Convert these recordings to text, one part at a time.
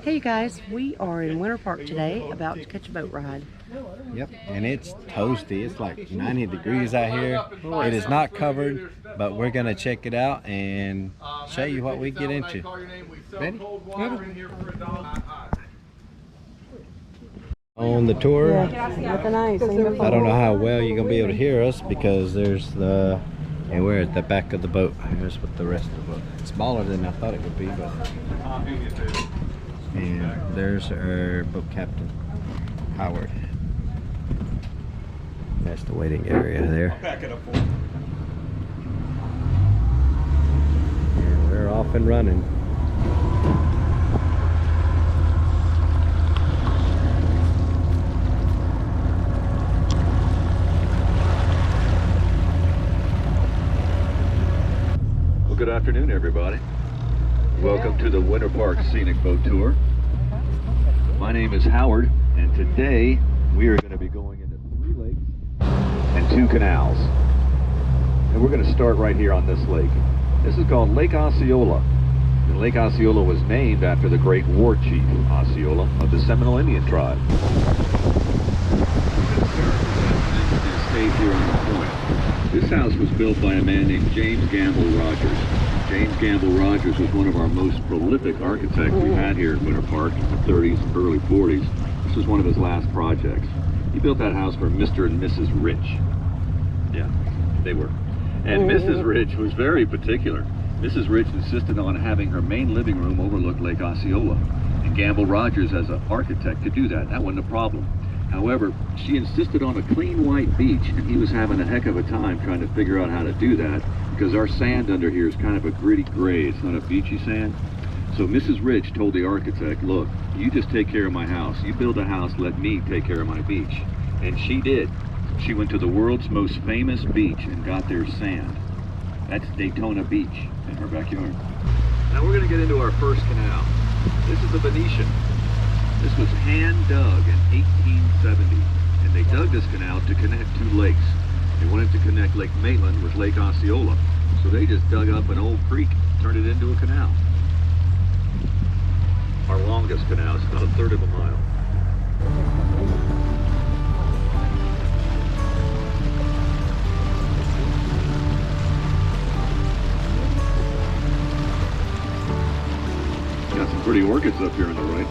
Hey you guys, we are in Winter Park today about to catch a boat ride. Yep, and it's toasty. It's like 90 degrees out here. It is not covered, but we're going to check it out and show you what we get into. Ready? Ready? On the tour, Yeah, looking nice. I don't know how well you're going to be able to hear us because there's and we're at the back of the boat. Here's what the rest of the boat. It's smaller than I thought it would be, but. And there's our boat captain, Howard. That's the waiting area there. And we're off and running. Well, good afternoon, everybody. Welcome to the Winter Park Scenic Boat Tour. My name is Howard, and today we are going to be going into 3 lakes and 2 canals. And we're going to start right here on this lake. This is called Lake Osceola. And Lake Osceola was named after the great war chief, Osceola, of the Seminole Indian tribe. Here on the point. This house was built by a man named James Gamble Rogers. James Gamble Rogers was one of our most prolific architects we've had here at Winter Park in the 30s, early 40s. This was one of his last projects. He built that house for Mr. and Mrs. Rich. Yeah, they were. And Mrs. Rich was very particular. Mrs. Rich insisted on having her main living room overlook Lake Osceola. And Gamble Rogers, as an architect, could do that. That wasn't a problem. However, she insisted on a clean white beach, and he was having a heck of a time trying to figure out how to do that because our sand under here is kind of a gritty gray. It's not a beachy sand. So Mrs. Rich told the architect, look, you just take care of my house. You build a house, let me take care of my beach. And she did. She went to the world's most famous beach and got their sand. That's Daytona Beach in her backyard. Now we're going to get into our first canal. This is the Venetian. This was hand dug in 1870, and they dug this canal to connect 2 lakes. They wanted to connect Lake Maitland with Lake Osceola, so they just dug up an old creek, turned it into a canal. Our longest canal is about 1/3 of a mile. Got some pretty orchids up here on the right.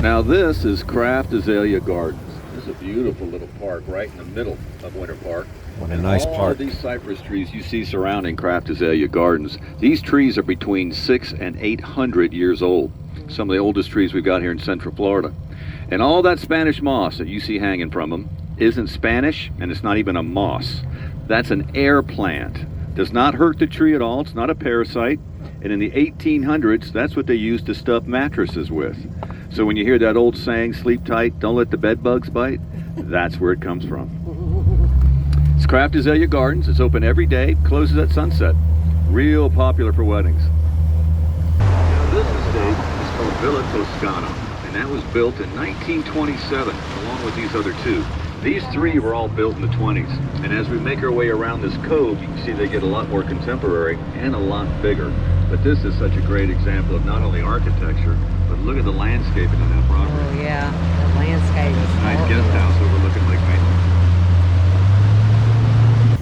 Now this is Kraft Azalea Gardens. This is a beautiful little park right in the middle of Winter Park. What a nice all park. Of these cypress trees you see surrounding Kraft Azalea Gardens, these trees are between 600 and 800 years old. Some of the oldest trees we've got here in Central Florida. And all that Spanish moss that you see hanging from them isn't Spanish, and it's not even a moss. That's an air plant. Does not hurt the tree at all. It's not a parasite. And in the 1800s, that's what they used to stuff mattresses with. So when you hear that old saying, sleep tight, don't let the bed bugs bite, that's where it comes from. It's Craft Azalea Gardens. It's open every day, closes at sunset. Real popular for weddings. Now this estate is called Villa Toscana, and that was built in 1927, along with these other two. These three were all built in the 20s, and as we make our way around this cove, you can see they get a lot more contemporary and a lot bigger. But this is such a great example of not only architecture, but look at the landscaping in that property. Oh yeah, the landscape is Nice gorgeous. guest house overlooking Lake Mason.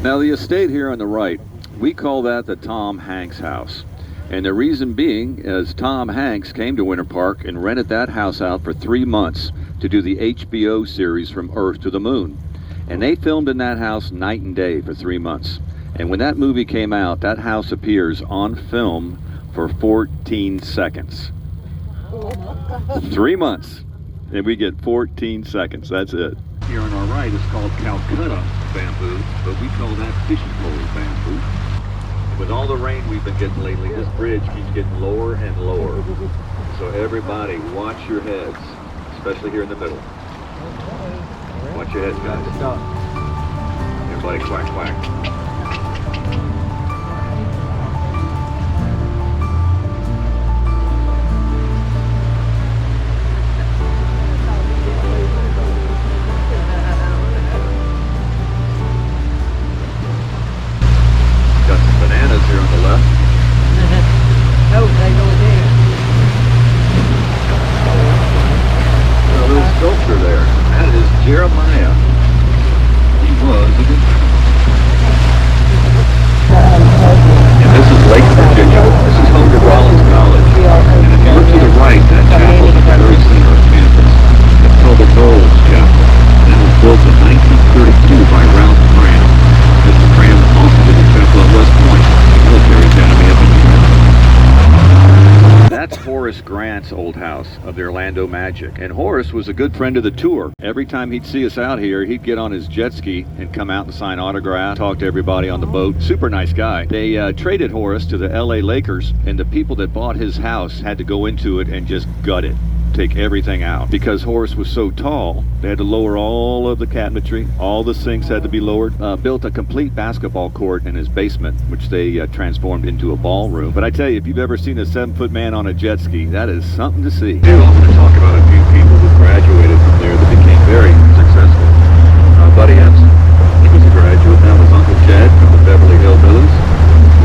Now the estate here on the right, we call that the Tom Hanks house. And the reason being is Tom Hanks came to Winter Park and rented that house out for 3 months to do the HBO series From Earth to the Moon. And they filmed in that house night and day for 3 months. And when that movie came out, that house appears on film for 14 seconds. 3 months, and we get 14 seconds, that's it. Here on our right is called Calcutta bamboo, but we call that fishing pole bamboo. With all the rain we've been getting lately, this bridge keeps getting lower and lower. So everybody, watch your heads, especially here in the middle. Watch your heads, guys. Everybody quack, quack. Jeremiah, he was a good man. And this is Lake Virginia. This is home to Rollins College. And if you look to the right, that chapel is at the very center of campus. It's called the Knowles Chapel. And it was built in 1932 by Ralph Cram. Mr. Cram also did the chapel at West Point, the military academy up in New York. That's Horace Grant's old house of the Orlando Magic. And Horace was a good friend of the tour. Every time he'd see us out here, he'd get on his jet ski and come out and sign autographs, talk to everybody on the boat. Super nice guy. They traded Horace to the LA Lakers, and the people that bought his house had to go into it and just gut it. Take everything out. Because Horace was so tall, they had to lower all of the cabinetry. All the sinks had to be lowered. Built a complete basketball court in his basement, which they transformed into a ballroom. But I tell you, if you've ever seen a 7-foot man on a jet ski, that is something to see. I'm going to talk about a few people who graduated from there that became very successful. Buddy Epps, he was a graduate. That was Uncle Jed from the Beverly Hillbillies.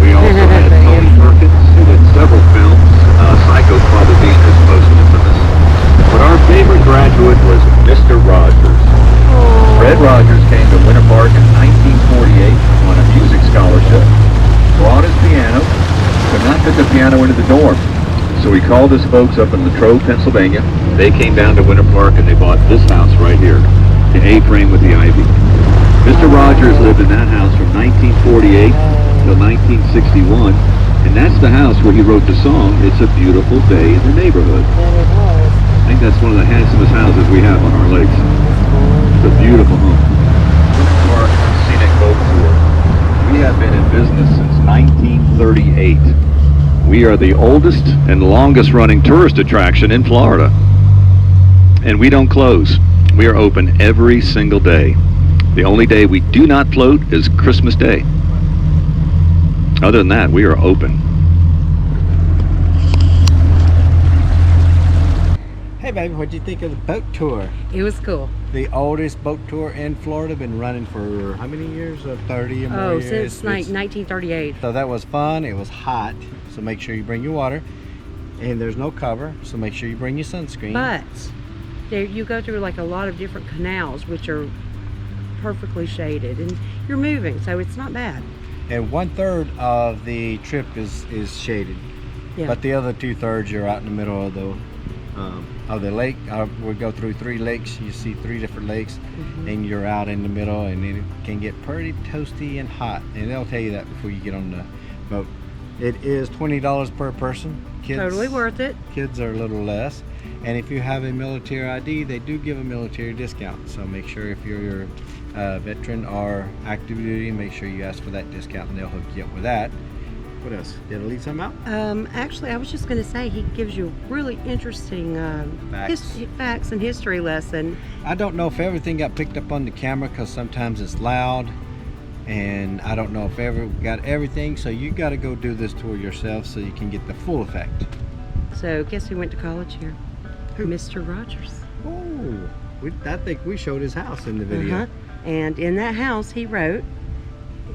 We also had Tony Perkins, who did several films. Psycho probably being his most infamous. But our favorite graduate was Mr. Rogers. Fred Rogers came to Winter Park in 1948 on a music scholarship, brought his piano, but not took the piano into the dorm. So he called his folks up in Latrobe, Pennsylvania. They came down to Winter Park and they bought this house right here, the A-frame with the ivy. Mr. Rogers lived in that house from 1948 till 1961, and that's the house where he wrote the song, It's a Beautiful Day in the Neighborhood. I think that's one of the handsomest houses we have on our lakes. It's a beautiful home. Winter Park Scenic Boat Tour. We have been in business since 1938. We are the oldest and longest running tourist attraction in Florida. And we don't close. We are open every single day. The only day we do not float is Christmas Day. Other than that, we are open. Hey baby, what'd you think of the boat tour? It was cool. The oldest boat tour in Florida, been running for how many years? 30 or more Oh, years? since 1938. So that was fun. It was hot, so make sure you bring your water. And there's no cover, so make sure you bring your sunscreen. But there, you go through like a lot of different canals, which are perfectly shaded, and you're moving, so it's not bad. And 1/3 of the trip is shaded. Yeah. But the other 2/3 you're out in the middle of the lake. We'll go through 3 lakes. You see 3 different lakes, and you're out in the middle, and it can get pretty toasty and hot. And they'll tell you that before you get on the boat. It is $20 per person. Kids, Totally worth it. Kids are a little less. And if you have a military ID, they do give a military discount. So make sure if you're veteran or active duty, make sure you ask for that discount and they'll hook you up with that. What else? Did I leave something out? Actually, I was just going to say he gives you a really interesting facts and history lesson. I don't know if everything got picked up on the camera because sometimes it's loud, and I don't know if ever got everything, so you got to go do this tour yourself so you can get the full effect. So guess who went to college here? Who? Mr. Rogers. Oh, I think we showed his house in the video. And in that house he wrote,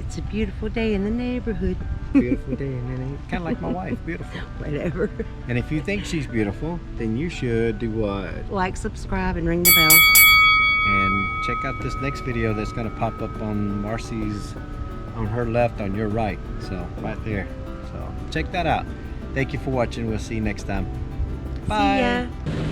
"It's a beautiful day in the neighborhood." Beautiful day, and kind of like my wife, beautiful. Whatever. And if you think she's beautiful, then you should do what? Like, subscribe, and ring the bell. And check out this next video that's going to pop up on Marcy's, on her left, on your right. So right there. So check that out. Thank you for watching. We'll see you next time. Bye. See ya.